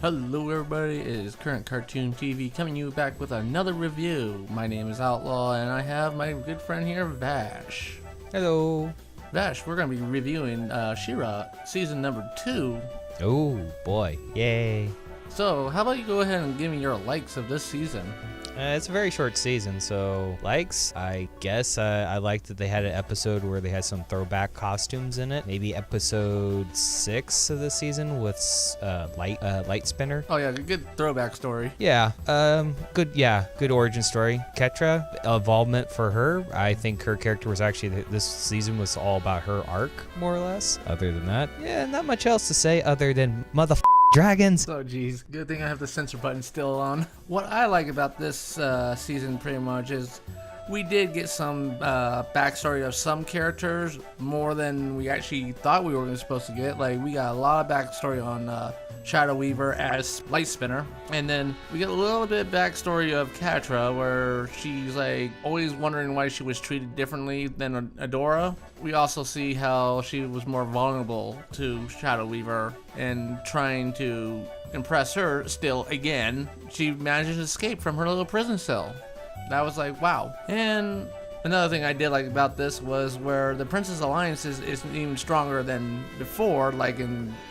Hello everybody, it is Current Cartoon TV coming you back with another review. My name is Outlaw and I have my good friend here, Vash. Hello. Vash, we're going to be reviewing She-Ra season number 2. Oh boy, yay. So how about you go ahead and give me your likes of this season? It's a very short season, so likes, I guess. I liked that they had an episode where they had some throwback costumes in it. Maybe episode 6 of the season with Light Spinner. Oh yeah, good throwback story. Yeah, good origin story. Catra, involvement for her. I think her character was actually, this season was all about her arc, more or less. Other than that, yeah, not much else to say other than dragons. Oh geez, good thing I have the censor button still on. What I like about this season pretty much is we did get some backstory of some characters more than we actually thought we were supposed to get. Like we got a lot of backstory on Shadow Weaver as Light Spinner, and then we get a little bit backstory of Catra where she's like always wondering why she was treated differently than Adora. We also see how she was more vulnerable to Shadow Weaver and trying to impress her still again. She managed to escape from her little prison cell. That was like, wow. And another thing I did like about this was where the Princess Alliance is even stronger than before, like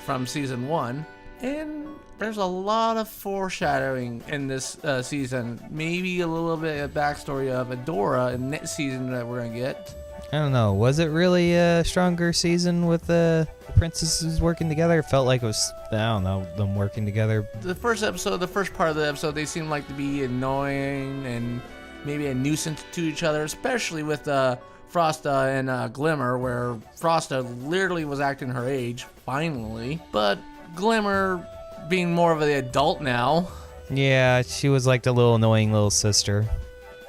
from season 1. And there's a lot of foreshadowing in this season. Maybe a little bit of backstory of Adora in next season that we're going to get. I don't know. Was it really a stronger season with the princesses working together? It felt like it was, I don't know, them working together. The first part of the episode, they seemed like to be annoying and maybe a nuisance to each other, especially with Frosta and Glimmer, where Frosta literally was acting her age, finally. But Glimmer being more of the adult now. Yeah, she was like the little annoying little sister.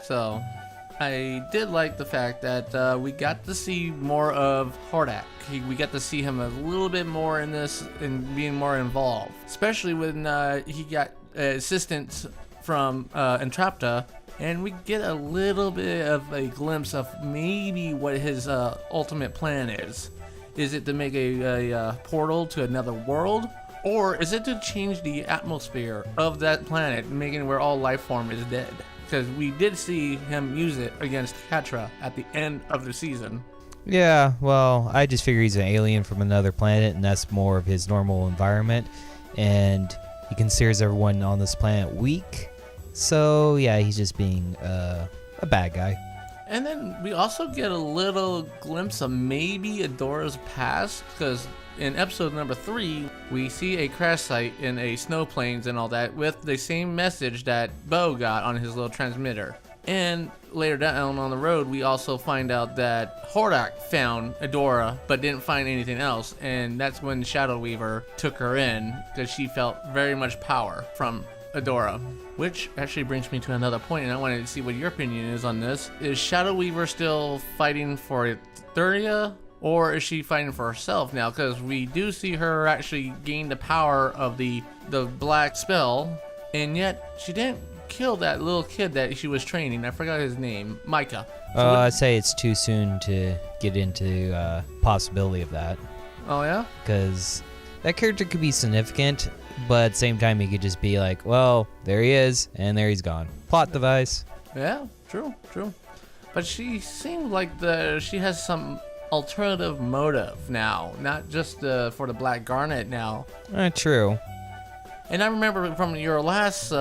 So I did like the fact that we got to see more of Hordak. We got to see him a little bit more in this and being more involved, especially when he got assistance from Entrapta, and we get a little bit of a glimpse of maybe what his ultimate plan is. Is it to make a portal to another world? Or is it to change the atmosphere of that planet, making where all life form is dead? Because we did see him use it against Catra at the end of the season. Yeah, well, I just figure he's an alien from another planet, and that's more of his normal environment. And he considers everyone on this planet weak. So, yeah, he's just being a bad guy. And then we also get a little glimpse of maybe Adora's past, because in episode number 3, we see a crash site in a snow plains and all that with the same message that Bo got on his little transmitter. And later down on the road, we also find out that Hordak found Adora but didn't find anything else, and that's when Shadow Weaver took her in because she felt very much power from Adora. Which actually brings me to another point, and I wanted to see what your opinion is on this. Is Shadow Weaver still fighting for Etheria, or is she fighting for herself now? Because we do see her actually gain the power of the black spell, and yet she didn't kill that little kid that she was training. I forgot his name. Micah. So I'd say it's too soon to get into possibility of that. Oh yeah? Because that character could be significant, but at the same time, he could just be like, well, there he is, and there he's gone. Plot device. Yeah, true. But she seemed like she has some alternative motive now, not just for the Black Garnet now. True. And I remember from your last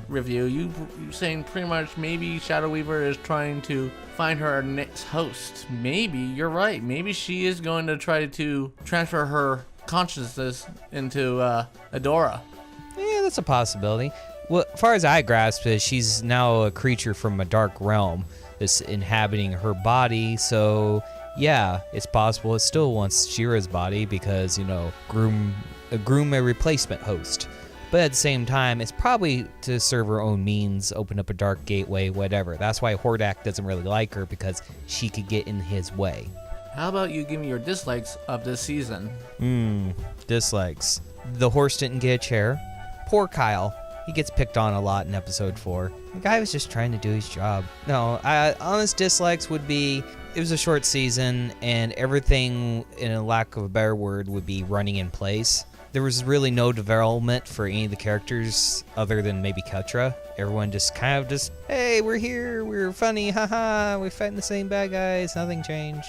review, you saying pretty much maybe Shadow Weaver is trying to find her next host. Maybe, you're right. Maybe she is going to try to transfer her consciousness into Adora. Yeah, that's a possibility. Well, as far as I grasp it, she's now a creature from a dark realm that's inhabiting her body, so yeah, it's possible it still wants She-Ra's body because, groom a replacement host. But at the same time, it's probably to serve her own means, open up a dark gateway, whatever. That's why Hordak doesn't really like her, because she could get in his way. How about you give me your dislikes of this season? Dislikes. The horse didn't get a chair. Poor Kyle. He gets picked on a lot in episode 4. The guy was just trying to do his job. No, honest dislikes would be, it was a short season, and everything, in a lack of a better word, would be running in place. there was really no development for any of the characters other than maybe Catra. Everyone just kind of just, hey, we're here, we're funny, haha, we're fighting the same bad guys, nothing changed.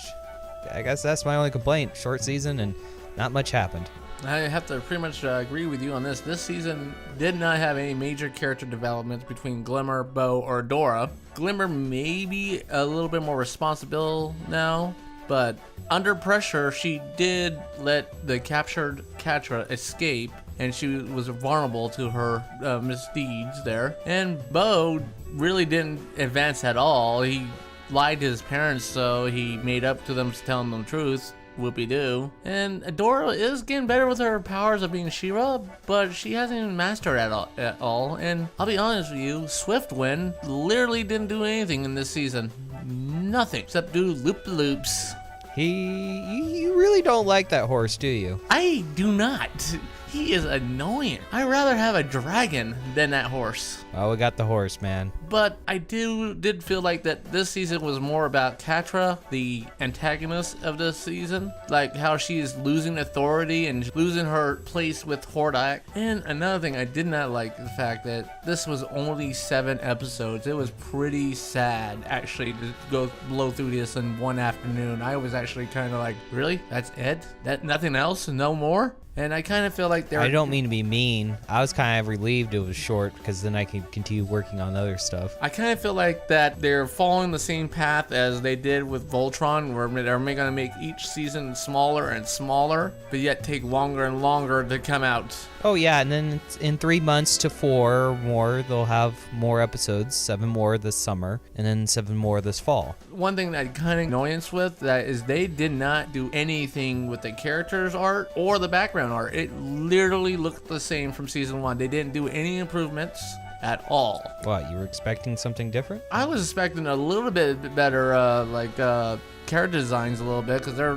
I guess that's my only complaint. Short season and not much happened. I have to pretty much agree with you on this. This season did not have any major character developments between Glimmer, Bo, or Adora. Glimmer may be a little bit more responsible now, but under pressure, she did let the captured Catra escape, and she was vulnerable to her misdeeds there. And Bo really didn't advance at all. He lied to his parents, so he made up to them telling them the truth. Whoopie-doo. And Adora is getting better with her powers of being She-Ra, but she hasn't even mastered at all. And I'll be honest with you, Swiftwind literally didn't do anything in this season. Nothing except do loop-loops. You really don't like that horse, do you? I do not. He is annoying. I'd rather have a dragon than that horse. Oh, we got the horse, man. But I did feel like that this season was more about Catra, the antagonist of this season. Like how she's losing authority and losing her place with Hordak. And another thing I did not like the fact that this was only 7 episodes. It was pretty sad actually to go blow through this in one afternoon. I was actually kind of like, really? That's it? That nothing else? No more? And I kind of feel like I don't mean to be mean. I was kind of relieved it was short because then I could continue working on other stuff. I kind of feel like that they're following the same path as they did with Voltron, where they're going to make each season smaller and smaller, but yet take longer and longer to come out. Oh yeah, and then in 3 months to 4 more, they'll have more episodes, 7 more this summer, and then 7 more this fall. One thing that I kind of annoyance with that is they did not do anything with the characters art or the background art. It literally looked the same from season 1. They didn't do any improvements at all. What, you were expecting something different? I was expecting a little bit better, character designs a little bit, because their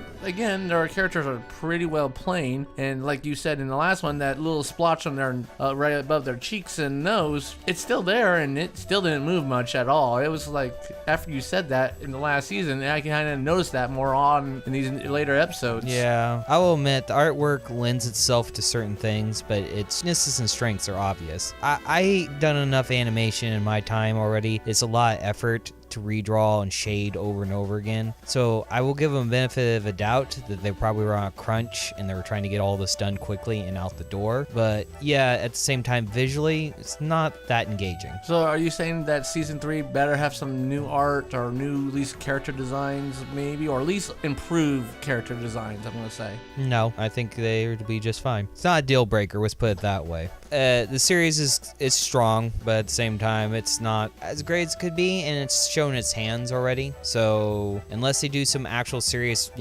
characters are pretty well plain, and like you said in the last one, that little splotch on their right above their cheeks and nose, it's still there, and it still didn't move much at all. It was like after you said that in the last season, I kind of noticed that more on in these later episodes. Yeah, I will admit the artwork lends itself to certain things, but its weaknesses and strengths are obvious. I done enough animation in my time already. It's a lot of effort to redraw and shade over and over again. So I will give them a benefit of a doubt that they probably were on a crunch and they were trying to get all this done quickly and out the door. But yeah, at the same time, visually, it's not that engaging. So are you saying that season 3 better have some new art or new, at least character designs maybe, or at least improved character designs, I'm going to say? No, I think they would be just fine. It's not a deal breaker, let's put it that way. The series is strong, but at the same time, it's not as great as it could be, and it's shown its hands already. So unless they do some actual serious,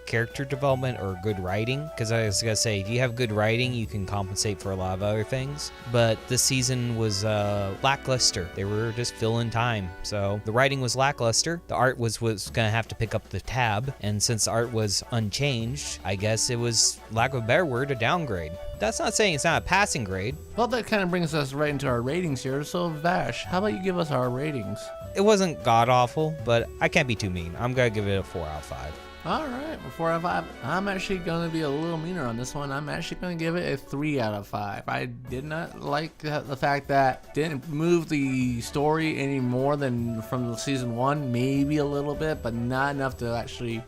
character development or good writing, because I was gonna say, if you have good writing, you can compensate for a lot of other things. But this season was lackluster. They were just filling time. So the writing was lackluster. The art was gonna have to pick up the tab, and since the art was unchanged, I guess it was, lack of a better word, a downgrade. That's not saying it's not a passing grade. Well, that kind of brings us right into our ratings here. So, Vash, how about you give us our ratings? It wasn't god-awful, but I can't be too mean. I'm going to give it a 4 out of 5. All right, well, 4 out of 5. I'm actually going to be a little meaner on this one. I'm actually going to give it a 3 out of 5. I did not like the fact that it didn't move the story any more than from the season 1, maybe a little bit, but not enough to actually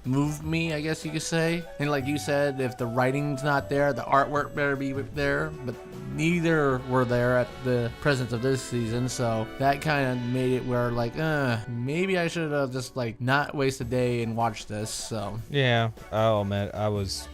move me, I guess you could say. And like you said, if the writing's not there, the artwork better be there, but neither were there at the presence of this season, so that kind of made it where maybe I should have just not waste a day and watch this. So yeah, I'll admit I was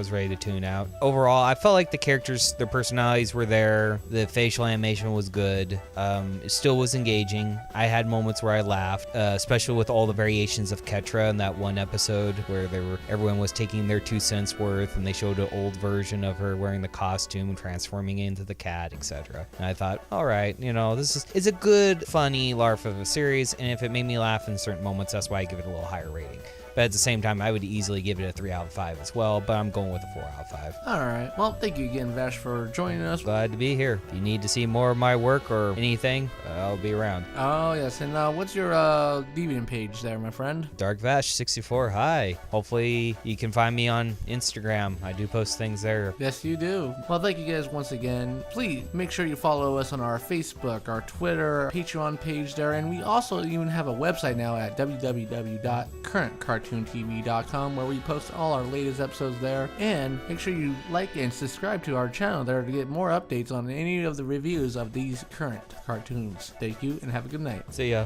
ready to tune out. Overall, I felt like the characters, their personalities were there. The facial animation was good. It still was engaging. I had moments where I laughed, especially with all the variations of Catra in that one episode where everyone was taking their 2 cents worth, and they showed an old version of her wearing the costume and transforming into the cat, etc. And I thought, all right, it's a good, funny LARP of a series, and if it made me laugh in certain moments, that's why I give it a little higher rating. But at the same time, I would easily give it a 3 out of 5 as well, but I'm going with a 4 out of 5. All right. Well, thank you again, Vash, for joining us. Glad to be here. If you need to see more of my work or anything, I'll be around. Oh, yes. And what's your Deviant page there, my friend? DarkVash64, hi. Hopefully you can find me on Instagram. I do post things there. Yes, you do. Well, thank you guys once again. Please make sure you follow us on our Facebook, our Twitter, Patreon page there, and we also even have a website now at www.currentcartoontv.com where we post all our latest episodes there. And make sure you like and subscribe to our channel there to get more updates on any of the reviews of these current cartoons. Thank you and have a good night. See ya.